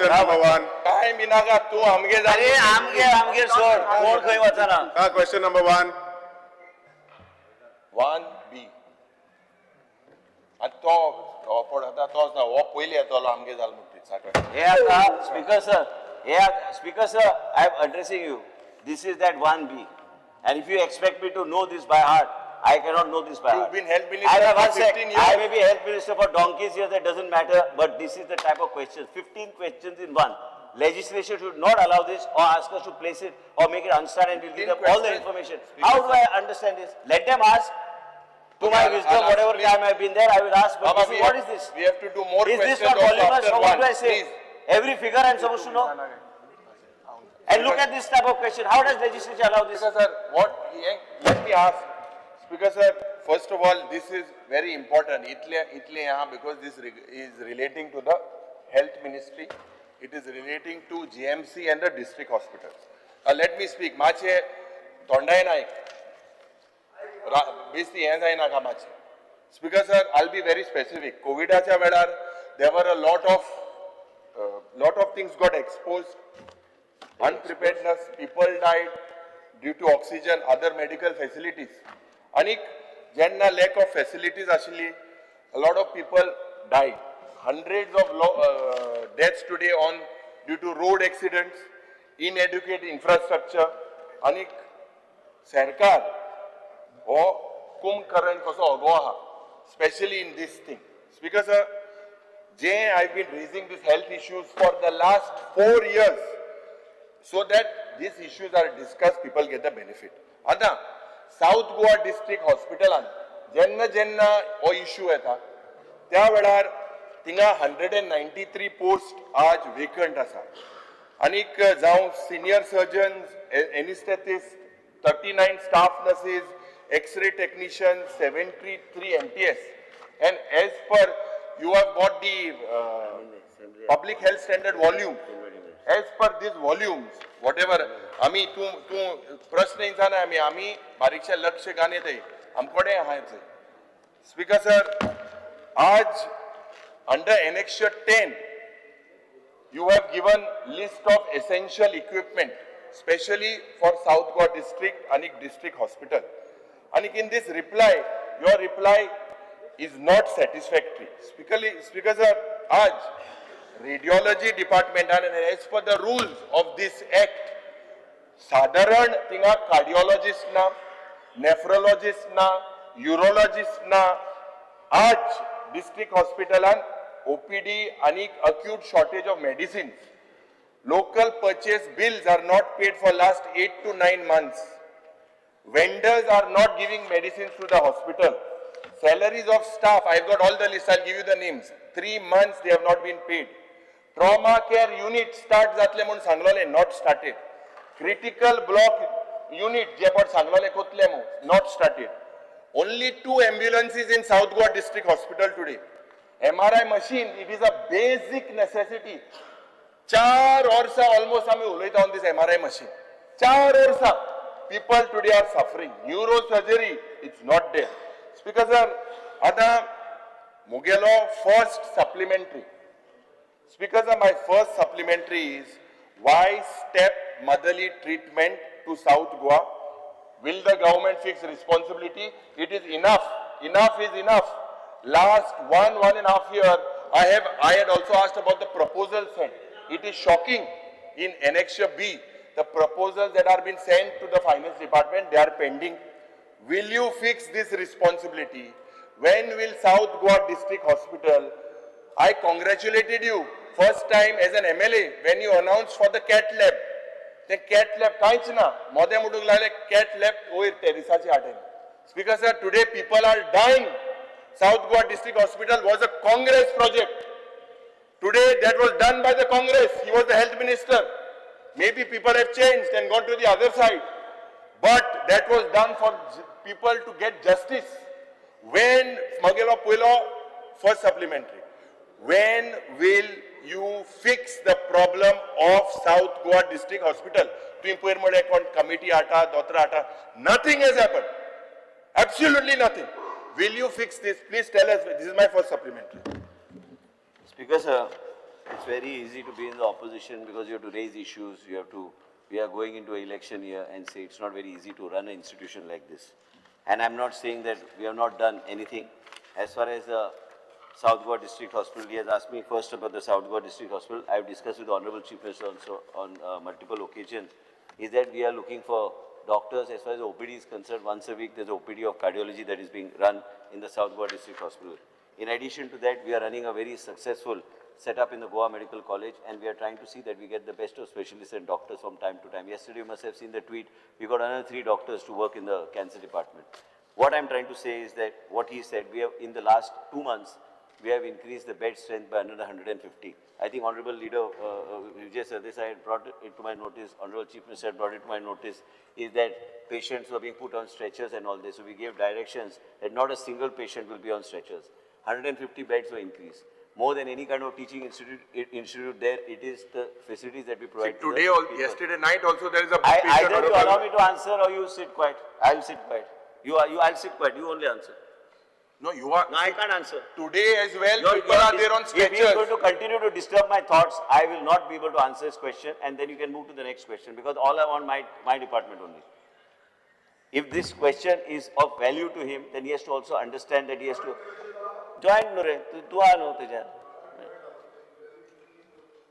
question number one. काय मिनागा तू आमगे अरे आमगे सोड कोण खंय वचना. Question number one. 1B. आणि तो ऑफर होता तोच ना हो पयली येतलो आमगे जाल म्हणटी साखर. हे आता speaker sir, I am addressing you. This is that 1B. And if you expect me to know this by heart, I cannot know this by heart. You've been health I minister have for one sec. 15 years. I may be health minister for donkeys years, that doesn't matter, but this is the type of questions. 15 questions in one. Legislation should not allow this or ask us to place it or make it unstand and we'll give them all the information. How do I understand this? Let them ask. To my wisdom, whatever time I've been there, I will ask, but Baba, what is this? We have to do more Is this questions not voluminous? after So what do I one. say? Please. Every figure I'm supposed to know? And look at this type of question. How does legislature allow this? Speaker sir, let me ask. Speaker sir, first of all, this is very important. Itle yahan because this is relating to the health ministry. It is relating to GMC and the district hospitals. Let me speak. Mache Tondai Naik. Basically, Speaker sir, I'll be very specific. COVID-acha vedar, there were a lot of things got exposed. Unpreparedness, people died due to oxygen, other medical facilities. Anik, jenna lack of facilities actually, a lot of people died. Hundreds of deaths today due to road accidents, inadequate infrastructure. Anik, Sarkar, Kumkaran kaso agwa, especially in this thing. Speaker sir, I've been raising these health issues for the last 4 years. So that these issues are discussed, people get the benefit. Ada, South Goa District Hospital, jenna issue hai tya vedar tinga 193 posts aaj vacant asa. Anik jaun senior surgeons, anesthetists, 39 staff nurses, X-ray technicians, 73 MTS. And as per, you have got the public health standard volume. As per these volumes, whatever, आमी तू प्रश्न इंसान है आमी बारीकशा लक्ष्य गाने थे हमकोडे यहाँ से. Speaker sir, आज under Annexure 10, you have given list of essential equipment, especially for South Goa district, Anik district hospital. Anik in this reply, your reply is not satisfactory. Speaker sir, आज radiology department and as per the rules of this act, साधारण तिंगा cardiologist na, nephrologist na, urologist na, आज district hospital and OPD and acute shortage of medicines. Local purchase bills are not paid for last 8 to 9 months. Vendors are not giving medicines to the hospital. Salaries of staff, I've got all the lists, I'll give you the names. 3 months they have not been paid. Trauma care unit start zatle mun sanglole not started. Critical block unit jepot sanglole kotlemu not started. Only 2 ambulances in South Goa District Hospital today. MRI machine, it is a basic necessity. 4 orsa almost hame ulaita on this MRI machine. 4 orsa. People today are suffering. Neurosurgery, it's not there. Speaker sir, Ada Mugelo first supplementary. Speaker sir, my first supplementary is why step motherly treatment to South Goa? Will the government fix responsibility? It is enough. Enough is enough. Last 1.5 years, I had also asked about the proposal sent. It is shocking. In Annexure B, the proposals that are being sent to the finance department, they are pending. Will you fix this responsibility? When will South Goa District Hospital? I congratulated you first time as an MLA when you announced for the CAT lab. The CAT lab kaich na. Mode mudug lale CAT lab oir Teresa chi aten. Speaker sir, today people are dying. South Goa District Hospital was a Congress project. Today that was done by the Congress. He was the health minister. Maybe people have changed and gone to the other side. But that was done for people to get justice. When Magelo Puilo, first supplementary, when will you fix the problem of South Goa District Hospital? Committee ata, dotra ata, nothing has happened. Absolutely nothing. Will you fix this? Please tell us. This is my first supplementary. Speaker sir, it's very easy to be in the opposition because you have to raise issues, we are going into an election year and say it's not very easy to run an institution like this. And I'm not saying that we have not done anything. As far as the South Goa District Hospital, he has asked me first about the South Goa District Hospital. I have discussed with the Honorable Chief Minister also on multiple occasions, is that we are looking for doctors. As far as the OPD is concerned, once a week there's an OPD of cardiology that is being run in the South Goa District Hospital. In addition to that, we are running a very successful setup in the Goa Medical College, and we are trying to see that we get the best of specialists and doctors from time to time. Yesterday, you must have seen the tweet, we got another 3 doctors to work in the cancer department. What I'm trying to say is that what he said, we have, in the last 2 months, we have increased the bed strength by another 150. I think Honorable Leader Vijay Sardesai had brought it to my notice, Honorable Chief Minister had brought it to my notice, is that patients were being put on stretchers and all this. So we gave directions that not a single patient will be on stretchers. 150 beds were increased. More than any kind of teaching institute there, it is the facilities that we provide. See, today, yesterday night also there is a either you allow me to answer or you sit quiet. I'll sit quiet. I'll sit quiet. You only answer. No, you are. No, I can't answer. Today as well, people are there on stretchers. If he is going to continue to disturb my thoughts, I will not be able to answer his question, and then you can move to the next question, because all I want my department only. If this question is of value to him, then he has to also understand that he has to join.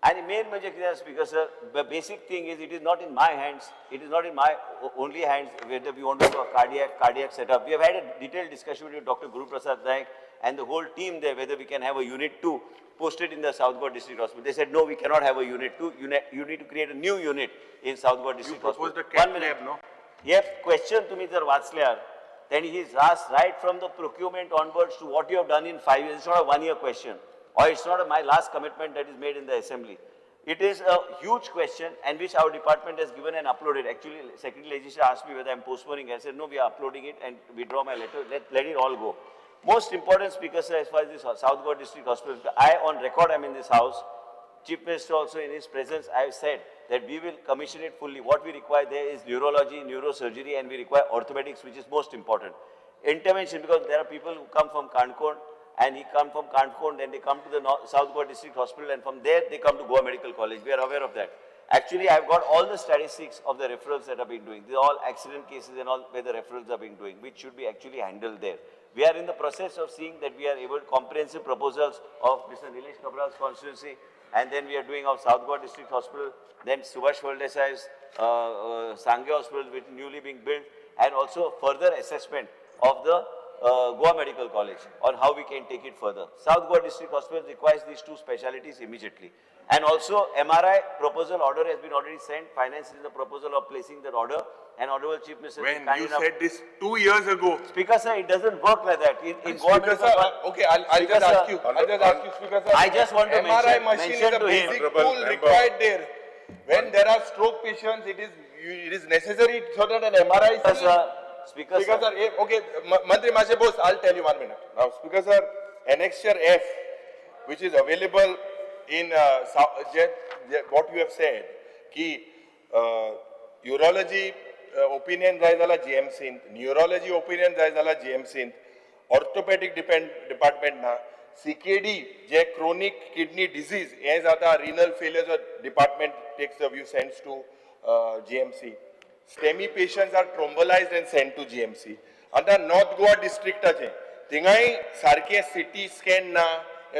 And the main major speaker, sir, the basic thing is it is not in my hands, it is not in my only hands whether we want to do a cardiac setup. We have had a detailed discussion with Dr. Guru Prasad Naik and the whole team there whether we can have a unit 2 posted in the South Goa District Hospital. They said no, we cannot have a unit 2, you need to create a new unit in South Goa District Hospital. You proposed a CAT lab, no? Yes, question to me, sir, Vatslyar. Then he is asked right from the procurement onwards to what you have done in 5 years. It's not a 1-year question. Or it's not my last commitment that is made in the assembly. It is a huge question and which our department has given and uploaded. Actually, Secretary Legislature asked me whether I'm postponing. I said, no, we are uploading it and withdraw my letter. Let it all go. Most important, Speaker, sir, as far as this South Goa District Hospital, I on record am in this house. Chief Minister also in his presence, I have said that we will commission it fully. What we require there is neurology, neurosurgery, and we require orthopedics, which is most important. Intervention, because there are people who come from Kanpur, and he come from Kanpur, then they come to the South Goa District Hospital, and from there they come to Goa Medical College. We are aware of that. Actually, I've got all the statistics of the referrals that are being doing. These are all accident cases and all where the referrals are being doing, which should be actually handled there. We are in the process of seeing that we are able to comprehensive proposals of Mr. Nilesh Kabral's constituency, and then we are doing our South Goa District Hospital, then Subhash Valdesai's Sangye Hospital, which is newly being built, and also further assessment of the Goa Medical College on how we can take it further. South Goa District Hospital requires these 2 specialities immediately. And also MRI proposal order has been already sent. Finance is in the proposal of placing that order. And Honorable Chief Minister, when you said this 2 years ago. Speaker sir, it doesn't work like that. In Goa Speaker Medical sir, okay, I'll just ask you. I'll just ask you, Speaker sir. I just want to MRI machine is a basic tool required there. When there are stroke patients, it is necessary so that an MRI is. Speaker sir, okay, Mantri Mashe Bose, I'll tell you 1 minute. Now, Speaker sir, Annexure F, which is available in what you have said, ki urology opinion जाय जाला GM neurology opinion जाय जाला GM orthopedic department na CKD जे chronic kidney disease हे जाता renal failure department takes the view sends to GMC. STEMI patients are thrombolized and sent to GMC. And the North Goa district tingai sarke CT scan na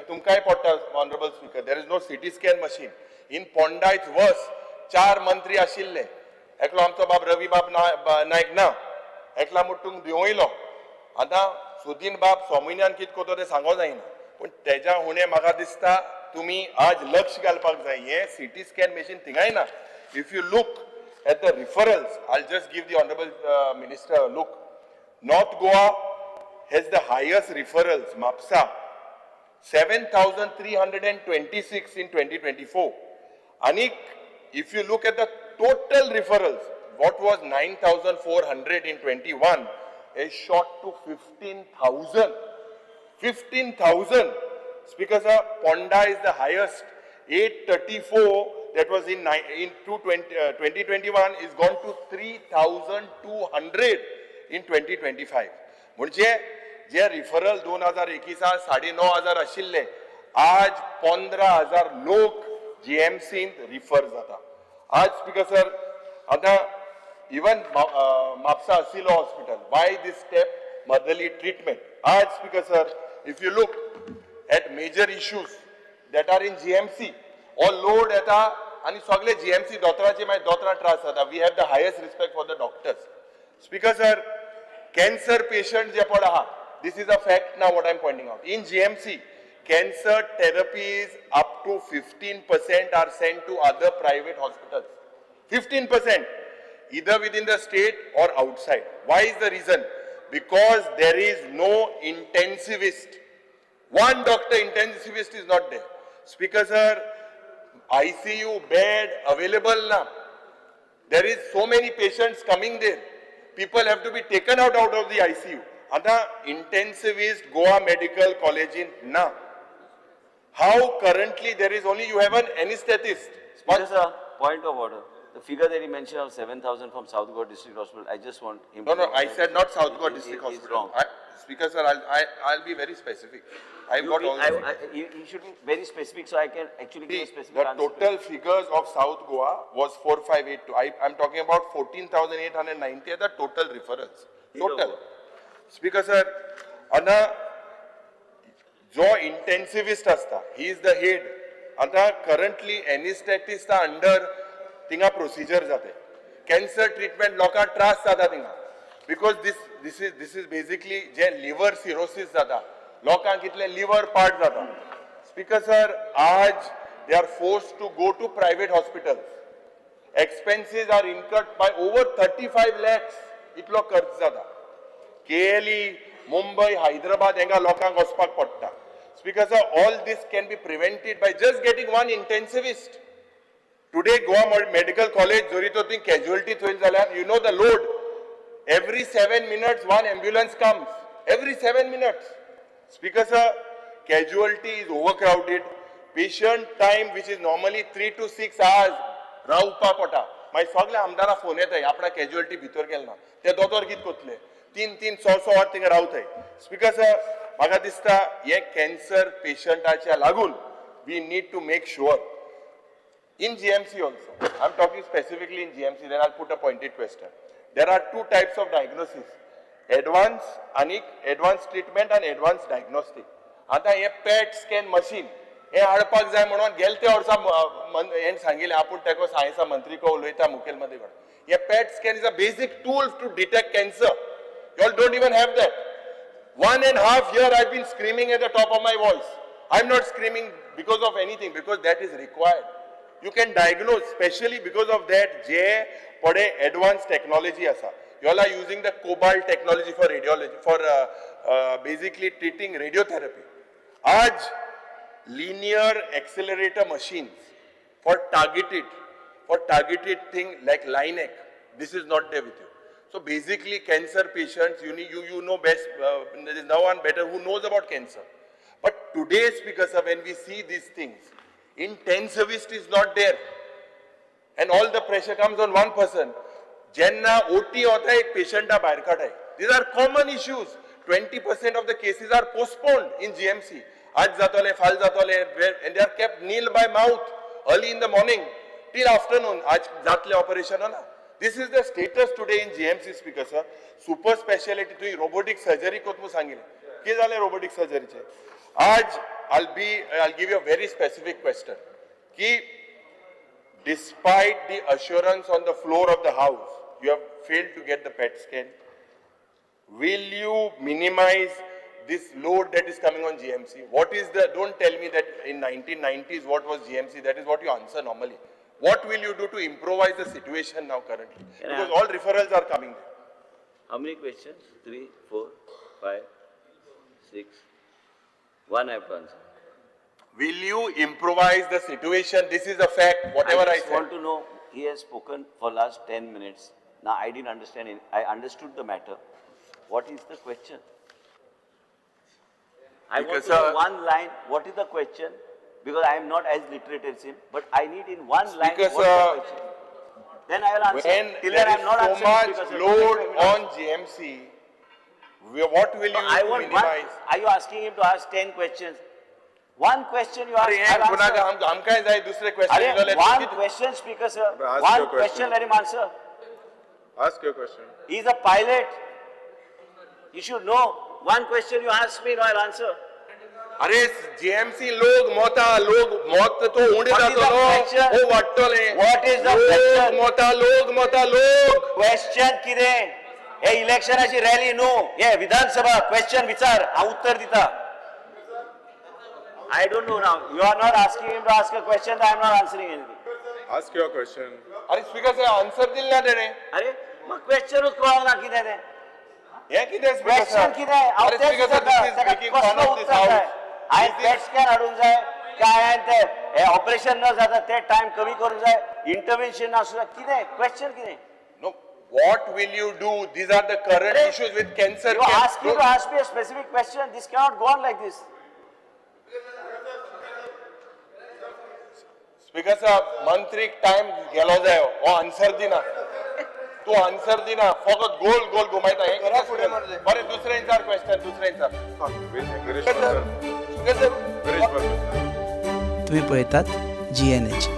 tumkai potta, Honorable Speaker. There is no CT scan machine. In Ponda it's worse. 4 mantri ashille. Eklo amcho bab Ravi bab naik na. Ekla mutung dioilo. Ata Sudin bab Swaminyan kit ko to te sango जाईना. पण तेजा होणे म्हाका दिसता तुम्ही आज लक्ष घालपाक जाय. हे CT scan machine tingai na. If you look at the referrals, I'll just give the Honorable Minister a look. North Goa has the highest referrals, MAPSA, 7,326 in 2024. Anik, if you look at the total referrals, what was 9,400 in 21, is shot to 15,000. 15,000. Speaker sir, Ponda is the highest, 834. That was in 2021 is gone to 3,200 in 2025. म्हणजे जे referral 2021 9,500 आशिल्ले आज 15,000 लोक GMC refer जाता. आज speaker sir, आता even Mapusa Asilo hospital, why this step motherly treatment? आज speaker sir, if you look at major issues that are in GMC, or load येता आणि सगळे GMC दोतराचे मागीर दोतरा त्रास जाता. We have the highest respect for the doctors. Speaker sir, cancer patient J per आहा, this is a fact now what I am pointing out. In GMC, cancer therapies up to 15% are sent to other private hospitals. 15%, either within the state or outside. Why is the reason? Because there is no intensivist. One doctor intensivist is not there. Speaker sir, ICU bed available now. There is so many patients coming there. People have to be taken out of the ICU. Ada intensivist Goa Medical College in na. How currently there is only, you have an anesthetist. Speaker sir, point of order. The figure that he mentioned of 7,000 from South Goa District Hospital, I just want him to... No, I said not South Goa District He's Hospital. wrong. Speaker sir, I'll be very specific. I've got all the figures. He should be very specific so I can actually give a specific The answer. total figures of South Goa was 4582. I'm talking about 14,890 are the total referrals. Total. Speaker sir, Anna, जो intensivist असता, he is the head. आता currently anesthetist under थिंगा procedure जाते. Cancer treatment लोका त्रास जाता थिंगा. Because this is basically J liver cirrhosis जाता. लोकांक कितले liver part जाता. Speaker sir, आज they are forced to go to private hospitals. Expenses are incurred by over 35 lakhs. इतलो खर्च जाता. KLE, Mumbai, Hyderabad, henga lokang ospak potta. Speaker sir, all this can be prevented by just getting one intensivist. Today, Goa Medical College, Zorito thing casualty thoil zala. You know the load. Every 7 minutes, one ambulance comes. Every 7 minutes. Speaker sir, casualty is overcrowded. Patient time, which is normally 3 to 6 hours, raupa pota. My sagle amdara phone येता आपला casualty भितर गेलना. ते दोतोर कित कोतले. 3-6 hour थिंगा रावताय. Speaker sir, म्हाका दिसता हे cancer patientaच्या लागून we need to make sure in GMC also. I'm talking specifically in GMC. Then I'll put a pointed question. There are two types of diagnosis: advanced treatment and advanced diagnostic. आता हे PET scan machine हे हाडपाक जाय म्हणून गेलते वर्सा हेन सांगिल्ले आपूण तेको सायन्सा मंत्री को उलयता मुखेलमंत्री कोण. हे PET scan is a basic tool to detect cancer. You all don't even have that. 1.5 years I've been screaming at the top of my voice. I'm not screaming because of anything, because that is required. You can diagnose, especially because of that, J pade advanced technology asa. You all are using the cobalt technology for radiology, for basically treating radiotherapy. Aaj linear accelerator machines for targeted thing like LINAC. This is not there with you. So basically, cancer patients, you know best. There is no one better who knows about cancer. But today, Speaker sir, when we see these things, intensivist is not there, and all the pressure comes on one person. Jenna OT hota hai, patient da bahar cut hai. These are common issues. 20% of the cases are postponed in GMC. Aaj zatole, fal zatole, and they are kept nil by mouth early in the morning till afternoon. Aaj zatle operation hona. This is the status today in GMC, Speaker sir. Super specialty to robotic surgery ko tumu sangile. Ke zale robotic surgery che. Aaj I'll give you a very specific question. Ki despite the assurance on the floor of the house, you have failed to get the PET scan. Will you minimize this load that is coming on GMC? What is the, don't tell me that in 1990s what was GMC, that is what you answer normally. What will you do to improvise the situation now currently? Because all referrals are coming there. How many questions? 3, 4, 5, 6. One I have to answer. Will you improvise the situation? This is a fact, whatever I just said. want to know, he has spoken for last 10 minutes. Now I didn't understand it. I understood the matter. What is the question? I want to know one line. What is the question? Because I am not as literate as him, but I need in one line what is the question. Then I will answer. When Till there then I is am not so answering. much load on GMC, what will you I do to want one. minimize? Are you asking him to ask 10 questions? One question you ask, अरे I'll यार पुन्हा answer. हम काय जाय दुसरे Arey, question one question, speaker sir. Ask One your question. question, let him answer. Ask your question. He's a pilot. You should know. One question you ask me, no, I'll answer. अरे JMC लोग मौत तो उडे What is जातो the question? O वाटतले What is the question? लोग Question कितें? हे इलेक्शनाची rally न्हू. हे विधानसभा question विचार. हांव उत्तर दिता. I don't know now. You are not asking him to ask a question. I am not answering anything. Ask your question. अरे speaker साहेब answer दिल ना तेणे अरे मग क्वेश्चनच कळना कितें तें. हे कितें स्पीकर क्वेश्चन साहेब कितें? हांव अरे तेच स्पीकर साहेब विचारता. दिस इज ताका मेकिंग फन कसलो ऑफ दिस उत्तर जाय? हाऊस हांवें पेट स्कॅन हाडूंक जाय काय हांवें ते हे ऑपरेशन न जाता ते टाइम कमी करूंक जाय इंटरव्हेन्शन आसूं जाय कितें क्वेश्चन कितें? No what will you do these are the current Arey, issues with cancer You ask me to ask me a specific question. This cannot go on like this. Speaker साहेब मंत्रीक time गेलो जाय हो answer दिना तू answer दिना फकत गोल घुमायता हे कितें फुडें बरें दुसरे इन्सार क्वेश्चन दुसरे इन्सार Girish Bansal. स्पीकर साहेब Girish Bansal. तुम्ही पळयतात GNH.